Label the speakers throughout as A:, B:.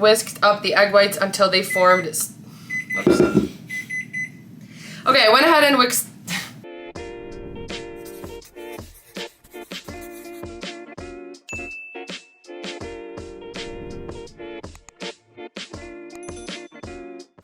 A: Whisked up the egg whites until they formed. Oops. Okay, I went ahead and whisked.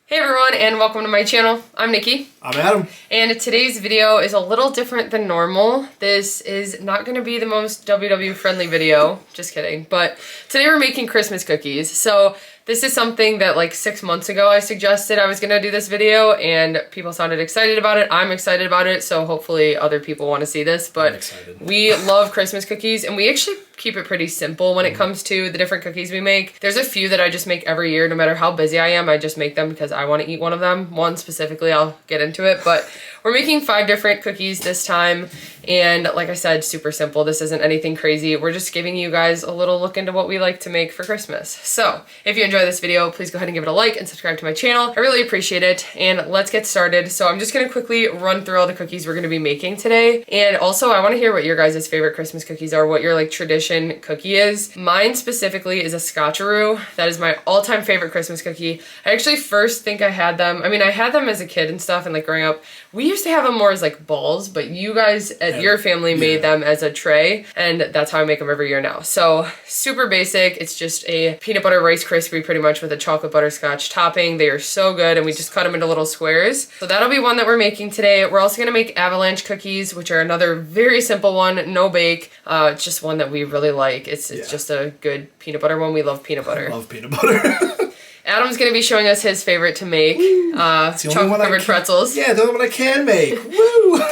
A: Hey everyone, and welcome to my channel. I'm Nikki.
B: I'm Adam.
A: And today's video is a little different than normal. This is not going to be the most WW friendly video. Just kidding. But today we're making Christmas cookies. So this is something that like 6 months ago I suggested I was going to do this video, and people sounded excited about it. I'm excited about it, so hopefully other people want to see this. But we love Christmas cookies, and we actually keep it pretty simple when it comes to the different cookies we make. There's a few that I just make every year, no matter how busy I am. I just make them because I want to eat one of them. One specifically, I'll get into it, but we're making 5 different cookies this time, and like I said, super simple. This isn't anything crazy. We're just giving you guys a little look into what we like to make for Christmas. So if you enjoy this video, please go ahead and give it a like and subscribe to my channel. I really appreciate it, and let's get started. So I'm just gonna quickly run through all the cookies we're gonna be making today, and also I want to hear what your guys' favorite Christmas cookies are, what your like tradition cookie is. Mine specifically is a Scotcharoo. That is my all-time favorite Christmas cookie. I actually first think I had them, I mean I had them as a kid and stuff, and like growing up we used to have them more as like balls, but you guys at your family made them as a tray, and that's how I make them every year now. So super basic. It's just a peanut butter Rice Krispie pretty much with a chocolate butterscotch topping. They are so good, and we just cut them into little squares. So that'll be one that we're making today. We're also gonna make avalanche cookies, which are another very simple one, no bake. It's just one that we really like. It's just a good peanut butter one. We love peanut butter.
B: I love peanut butter.
A: Adam's gonna be showing us his favorite to make, chocolate covered pretzels.
B: Yeah, the only one I can make. Woo!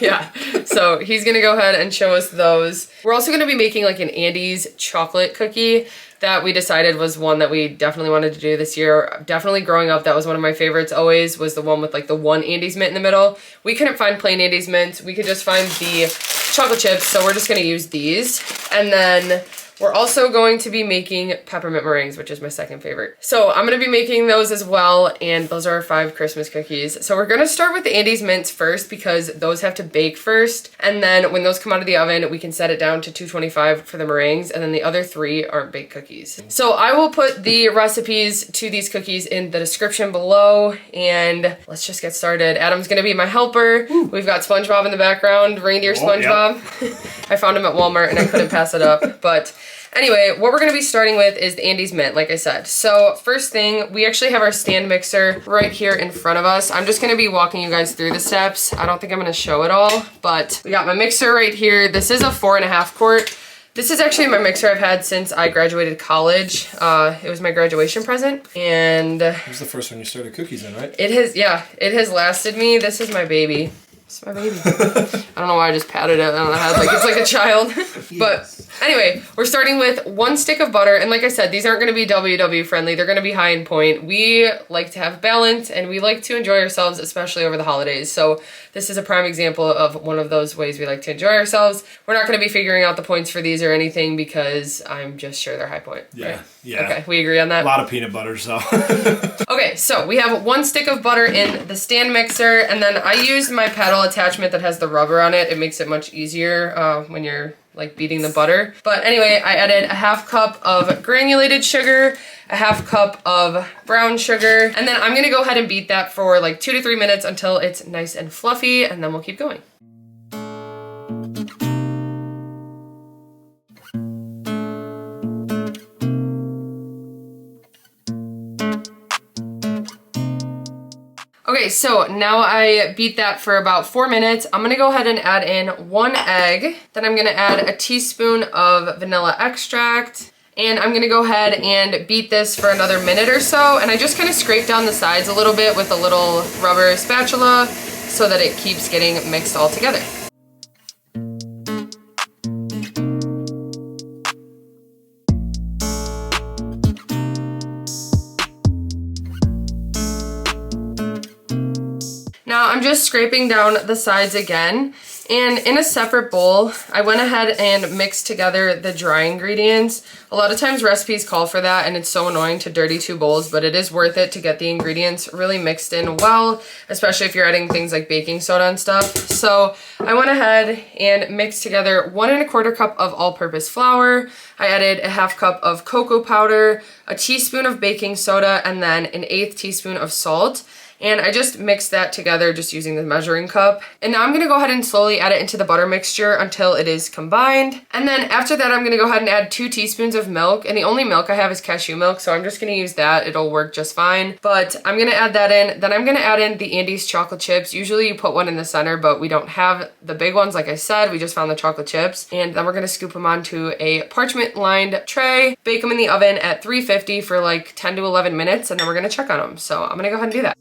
A: Yeah, so he's gonna go ahead and show us those. We're also gonna be making like an Andes chocolate cookie that we decided was one that we definitely wanted to do this year. Definitely growing up, that was one of my favorites always, was the one with like the one Andes mint in the middle. We couldn't find plain Andes mint. We could just find the chocolate chips, so we're just gonna use these. And then we're also going to be making peppermint meringues, which is my second favorite. So I'm gonna be making those as well, and those are our 5 Christmas cookies. So we're gonna start with the Andes mints first because those have to bake first, and then when those come out of the oven, we can set it down to 225 for the meringues, and then the other 3 aren't baked cookies. So I will put the recipes to these cookies in the description below, and let's just get started. Adam's gonna be my helper. We've got SpongeBob in the background, reindeer SpongeBob. I found him at Walmart and I couldn't pass it up, but anyway, what we're gonna be starting with is the Andes mint, like I said. So first thing, we actually have our stand mixer right here in front of us. I'm just gonna be walking you guys through the steps. I don't think I'm gonna show it all, but we got my mixer right here. This is a 4.5 quart. This is actually my mixer I've had since I graduated college. It was my graduation present, and
B: This was the first one you started cookies in, right?
A: it has, yeah, it has lasted me. This is my baby. It's my baby. I don't know why I just patted it on the head like it's like a child. But anyway, we're starting with 1 stick of butter. And like I said, these aren't going to be WW friendly. They're going to be high in point. We like to have balance, and we like to enjoy ourselves, especially over the holidays. So this is a prime example of one of those ways we like to enjoy ourselves. We're not going to be figuring out the points for these or anything because I'm just sure they're high point.
B: Yeah,
A: right?
B: yeah.
A: Okay, we agree on that?
B: A lot of peanut butter, so.
A: Okay, so we have 1 stick of butter in the stand mixer, and then I used my paddle attachment that has the rubber on it. It makes it much easier when you're like beating the butter. But anyway, I added a 1/2 cup of granulated sugar, a 1/2 cup of brown sugar, and then I'm gonna go ahead and beat that for like 2 to 3 minutes until it's nice and fluffy, and then we'll keep going. Okay, so now I beat that for about 4 minutes. I'm gonna go ahead and add in 1 egg. Then I'm gonna add a teaspoon of vanilla extract. And I'm gonna go ahead and beat this for another minute or so. And I just kind of scrape down the sides a little bit with a little rubber spatula so that it keeps getting mixed all together. Now I'm just scraping down the sides again, And in a separate bowl, I went ahead and mixed together the dry ingredients. A lot of times recipes call for that and it's so annoying to dirty 2 bowls, but it is worth it to get the ingredients really mixed in well, especially if you're adding things like baking soda and stuff. So I went ahead and mixed together 1 1/4 cup of all-purpose flour. I added a 1/2 cup of cocoa powder, a teaspoon of baking soda, and then an 1/8 teaspoon of salt. And I just mixed that together just using the measuring cup. And now I'm gonna go ahead and slowly add it into the butter mixture until it is combined. And then after that, I'm gonna go ahead and add 2 teaspoons of milk. And the only milk I have is cashew milk, so I'm just gonna use that. It'll work just fine. But I'm gonna add that in. Then I'm gonna add in the Andes chocolate chips. Usually you put one in the center, but we don't have the big ones. Like I said, we just found the chocolate chips. And then we're gonna scoop them onto a parchment lined tray, bake them in the oven at 350 for like 10 to 11 minutes, and then we're gonna check on them. So I'm gonna go ahead and do that.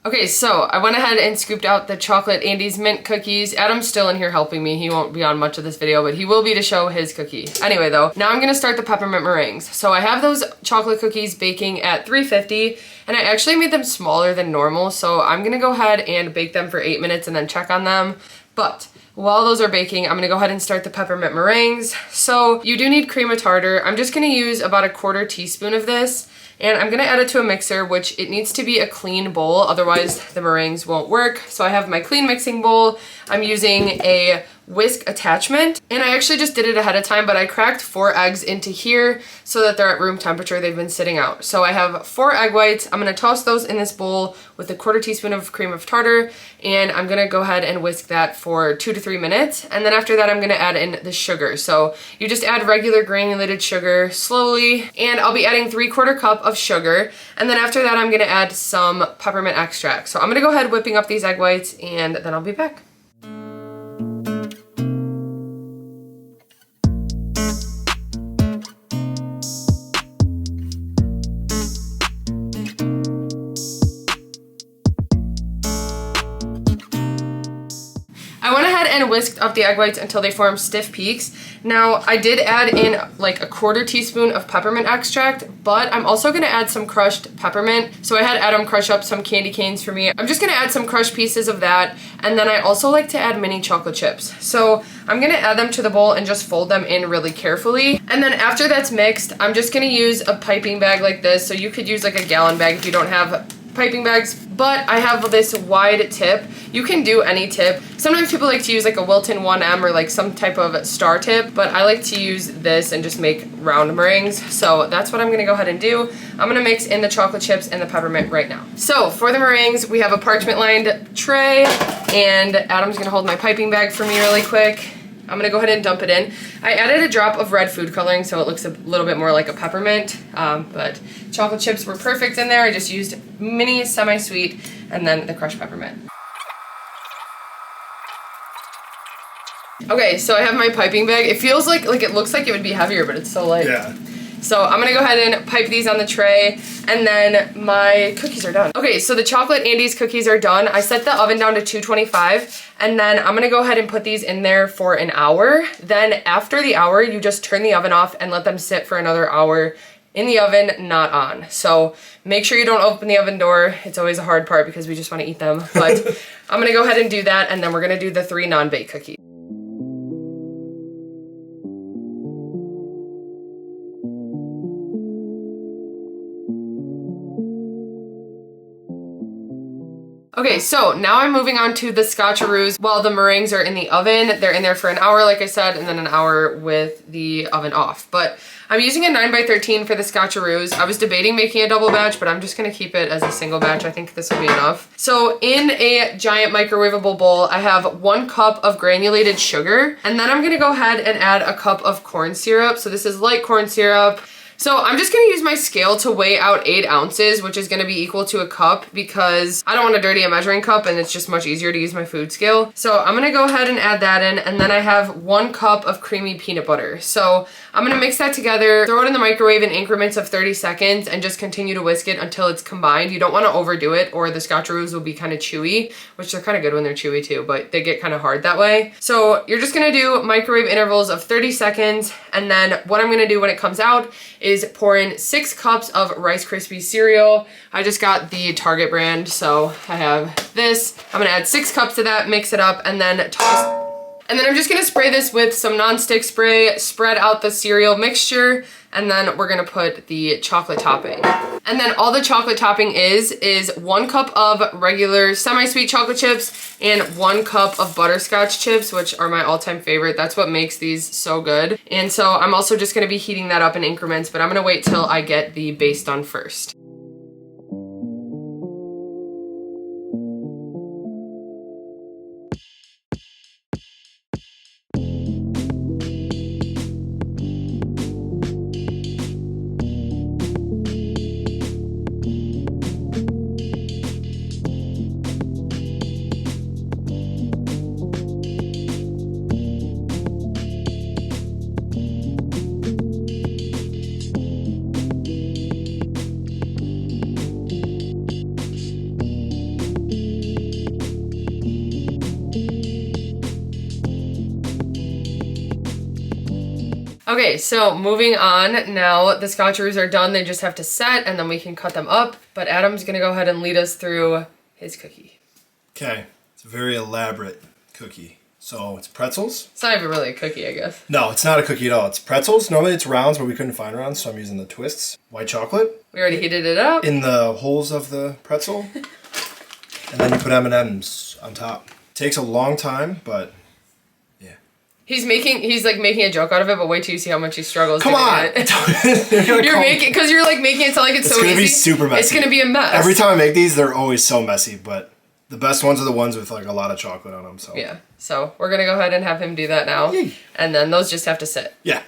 A: Okay, so I went ahead and scooped out the chocolate Andes mint cookies. Adam's still in here helping me. He won't be on much of this video, but he will be to show his cookie. Anyway though, now I'm gonna start the peppermint meringues. So I have those chocolate cookies baking at 350, and I actually made them smaller than normal, so I'm gonna go ahead and bake them for 8 minutes and then check on them. But while those are baking, I'm gonna go ahead and start the peppermint meringues. So you do need cream of tartar. I'm just gonna use about 1/4 teaspoon of this. And I'm gonna add it to a mixer, which it needs to be a clean bowl, otherwise the meringues won't work. So I have my clean mixing bowl. I'm using a whisk attachment, and I actually just did it ahead of time, but I cracked 4 eggs into here so that they're at room temperature. They've been sitting out. So I have 4 egg whites. I'm gonna toss those in this bowl with 1/4 teaspoon of cream of tartar, and I'm gonna go ahead and whisk that for 2 to 3 minutes. And then after that, I'm gonna add in the sugar. So you just add regular granulated sugar slowly, and I'll be adding 3/4 cup of sugar. And then after that, I'm gonna add some peppermint extract. So I'm gonna go ahead whipping up these egg whites, and then I'll be back. I went ahead and whisked up the egg whites until they formed stiff peaks. Now, I did add in like 1/4 teaspoon of peppermint extract, but I'm also gonna add some crushed peppermint. So I had Adam crush up some candy canes for me. I'm just gonna add some crushed pieces of that, and then I also like to add mini chocolate chips. So I'm gonna add them to the bowl and just fold them in really carefully. And then after that's mixed, I'm just gonna use a piping bag like this. So you could use like a gallon bag if you don't have piping bags, but I have this wide tip. You can do any tip. Sometimes people like to use like a Wilton 1M or like some type of star tip, but I like to use this and just make round meringues. So that's what I'm gonna go ahead and do. I'm gonna mix in the chocolate chips and the peppermint right now. So for the meringues, we have a parchment lined tray, and Adam's gonna hold my piping bag for me really quick. I'm gonna go ahead and dump it in. I added a drop of red food coloring so it looks a little bit more like a peppermint, but chocolate chips were perfect in there. I just used mini semi-sweet and then the crushed peppermint. Okay, so I have my piping bag. It feels like it looks like it would be heavier, but it's so light.
B: Yeah.
A: So I'm gonna go ahead and pipe these on the tray, and then my cookies are done. Okay, so the chocolate Andes cookies are done. I set the oven down to 225, and then I'm gonna go ahead and put these in there for an hour. Then after the hour, you just turn the oven off and let them sit for another hour in the oven, not on. So make sure you don't open the oven door. It's always a hard part because we just wanna eat them. But I'm gonna go ahead and do that, and then we're gonna do the 3 non-baked cookies. Okay, so now I'm moving on to the Scotcharoos. While the meringues are in the oven, they're in there for an hour, like I said, and then an hour with the oven off. But I'm using a 9x13 for the Scotcharoos. I was debating making a double batch, but I'm just gonna keep it as a single batch. I think this will be enough. So in a giant microwavable bowl, I have 1 cup of granulated sugar, and then I'm gonna go ahead and add a cup of corn syrup. So this is light corn syrup. So I'm just gonna use my scale to weigh out 8 ounces, which is gonna be equal to a cup because I don't want to dirty a measuring cup and it's just much easier to use my food scale. So I'm gonna go ahead and add that in, and then I have 1 cup of creamy peanut butter. So I'm gonna mix that together, throw it in the microwave in increments of 30 seconds and just continue to whisk it until it's combined. You don't want to overdo it or the Scotcharoos will be kind of chewy, which they're kind of good when they're chewy too, but they get kind of hard that way. So you're just gonna do microwave intervals of 30 seconds, and then what I'm gonna do when it comes out is pour in 6 cups of Rice Krispies cereal. I just got the Target brand, so I have this. I'm gonna add 6 cups to that, mix it up, and then toss. And then I'm just gonna spray this with some non-stick spray, spread out the cereal mixture, and then we're gonna put the chocolate topping. And then all the chocolate topping is 1 cup of regular semi-sweet chocolate chips and 1 cup of butterscotch chips, which are my all-time favorite. That's what makes these so good. And so I'm also just gonna be heating that up in increments, but I'm gonna wait till I get the base done first. Okay, so moving on, now the Scotcharoos are done, they just have to set and then we can cut them up, but Adam's gonna go ahead and lead us through his cookie.
B: Okay, it's a very elaborate cookie. So it's pretzels.
A: It's not even really a cookie, I guess.
B: No, it's not a cookie at all. It's pretzels. Normally it's rounds, but we couldn't find rounds, so I'm using the twists. White chocolate.
A: We already heated it up.
B: In the holes of the pretzel. And then you put M&Ms on top. Takes a long time, but yeah.
A: He's like making a joke out of it, but wait till you see how much he struggles.
B: Come on!
A: You're making, because you're like making it sound like it's so easy.
B: It's gonna be super messy.
A: It's gonna be a mess.
B: Every time I make these, they're always so messy, but the best ones are the ones with like a lot of chocolate on them. So
A: yeah, so we're gonna go ahead and have him do that now. Yay. And then those just have to sit.
B: Yeah.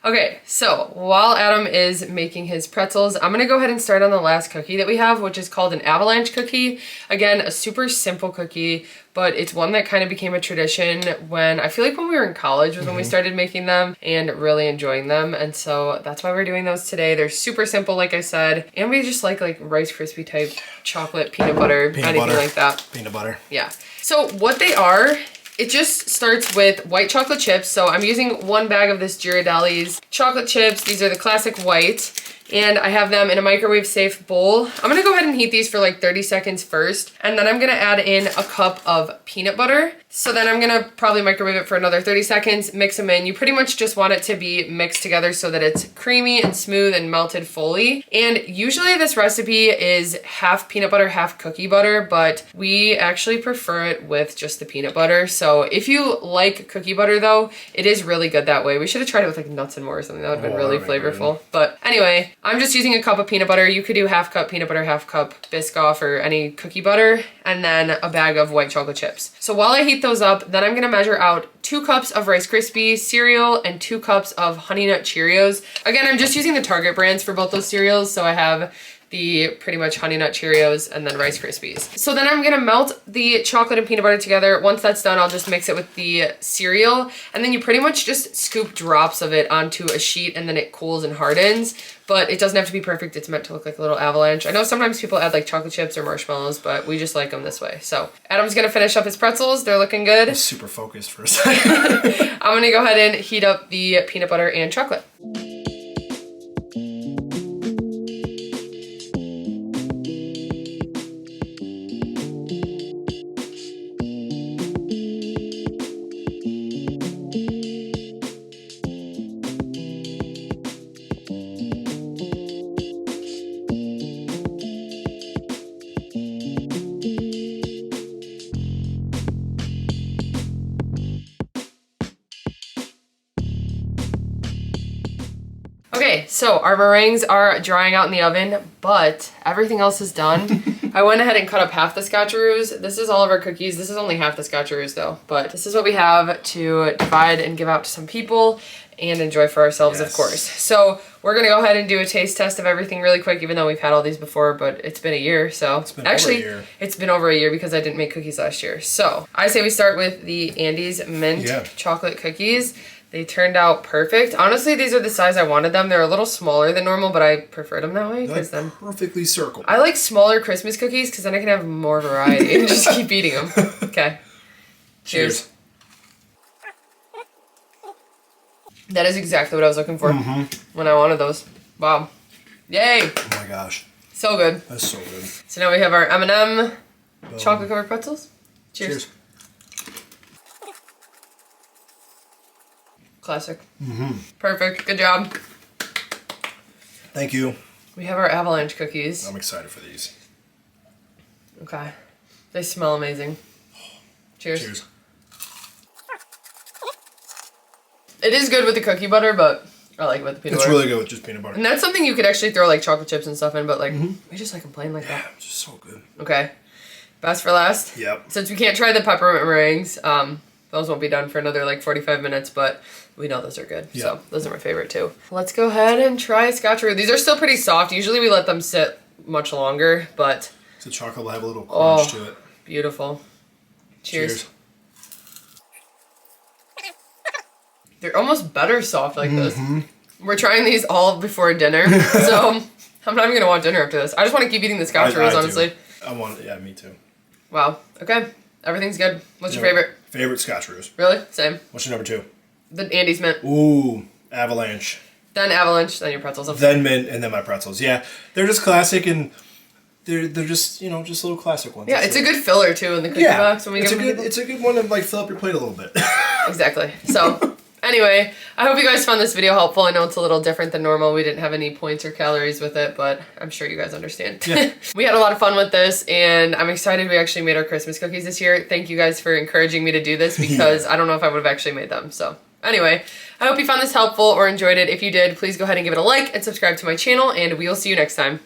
A: Okay, so while Adam is making his pretzels, I'm gonna go ahead and start on the last cookie that we have, which is called an avalanche cookie. Again, a super simple cookie, but it's one that kind of became a tradition when, I feel like when we were in college was when we started making them and really enjoying them. And so that's why we're doing those today. They're super simple, like I said, and we just like Rice Krispie type chocolate, peanut butter, anything like that.
B: Peanut butter.
A: Yeah. So what they are, it just starts with white chocolate chips. So I'm using 1 bag of this Ghirardelli's chocolate chips. These are the classic white. And I have them in a microwave safe bowl. I'm gonna go ahead and heat these for like 30 seconds first. And then I'm gonna add in a cup of peanut butter. So then I'm gonna probably microwave it for another 30 seconds, mix them in. You pretty much just want it to be mixed together so that it's creamy and smooth and melted fully. And usually this recipe is half peanut butter, half cookie butter, but we actually prefer it with just the peanut butter. So if you like cookie butter though, it is really good that way. We should have tried it with like nuts and more or something. That would have been really flavorful. But anyway, I'm just using a cup of peanut butter. You could do half cup peanut butter, half cup Biscoff or any cookie butter, and then a bag of white chocolate chips. So while I heat those up, then I'm gonna measure out 2 cups of Rice Krispies cereal and 2 cups of Honey Nut Cheerios. Again, I'm just using the Target brands for both those cereals, so I have the pretty much Honey Nut Cheerios and then Rice Krispies. So then I'm gonna melt the chocolate and peanut butter together. Once that's done, I'll just mix it with the cereal, and then you pretty much just scoop drops of it onto a sheet and then it cools and hardens. But it doesn't have to be perfect. It's meant to look like a little avalanche. I know sometimes people add like chocolate chips or marshmallows, but we just like them this way. So Adam's gonna finish up his pretzels. They're looking good.
B: I'm super focused for a second.
A: I'm gonna go ahead and heat up the peanut butter and chocolate. Okay, so our meringues are drying out in the oven, but everything else is done. I went ahead and cut up half the Scotcharoos. This is all of our cookies. This is only half the Scotcharoos though, but this is what we have to divide and give out to some people and enjoy for ourselves, of course. So we're gonna go ahead and do a taste test of everything really quick, even though we've had all these before, but it's been a year, so.
B: It's been over a year.
A: It's been over a year because I didn't make cookies last year. So I say we start with the Andes Mint chocolate cookies. They turned out perfect. Honestly, these are the size I wanted them. They're a little smaller than normal, but I preferred them that way.
B: They're like perfectly circled.
A: I like smaller Christmas cookies because then I can have more variety and just keep eating them. Okay. Cheers. That is exactly what I was looking for when I wanted those. Wow. Yay.
B: Oh my gosh.
A: So good.
B: That's so good.
A: So now we have our M&M chocolate covered pretzels. Cheers. Classic. Perfect. Good job.
B: Thank you.
A: We have our avalanche cookies.
B: I'm excited for these.
A: Okay. They smell amazing. Cheers.
B: Cheers.
A: It is good with the cookie butter, but I like it with the peanut butter.
B: It's really good with just peanut butter.
A: And that's something you could actually throw like chocolate chips and stuff in, but like, we just like them plain like that.
B: Yeah, just so good.
A: Okay. Best for last?
B: Yep.
A: Since we can't try the peppermint meringues, those won't be done for another like 45 minutes, but we know those are good. Yep. So those are my favorite too. Let's go ahead and try a Scotcharoo. These are still pretty soft. Usually we let them sit much longer, but.
B: So chocolate will have a little crunch to it.
A: Beautiful. Cheers. They're almost better soft like this. We're trying these all before dinner, so I'm not even gonna want dinner after this. I just want to keep eating the Scotcharoos, honestly.
B: Yeah, me too.
A: Wow. Okay. Everything's good. What's your favorite?
B: Favorite Scotcharoos.
A: Really? Same.
B: What's your number 2?
A: The Andes Mint.
B: Ooh, Avalanche.
A: Then Avalanche, then your pretzels.
B: Then Mint, and then my pretzels. Yeah, they're just classic, and they're just, you know, just little classic ones.
A: Yeah, it's a good filler too in the cookie box when we
B: it's a good one to like fill up your plate a little bit.
A: Exactly. So anyway, I hope you guys found this video helpful. I know it's a little different than normal. We didn't have any points or calories with it, but I'm sure you guys understand. Yeah. We had a lot of fun with this, and I'm excited we actually made our Christmas cookies this year. Thank you guys for encouraging me to do this because I don't know if I would have actually made them. So anyway, I hope you found this helpful or enjoyed it. If you did, please go ahead and give it a like and subscribe to my channel, and we will see you next time.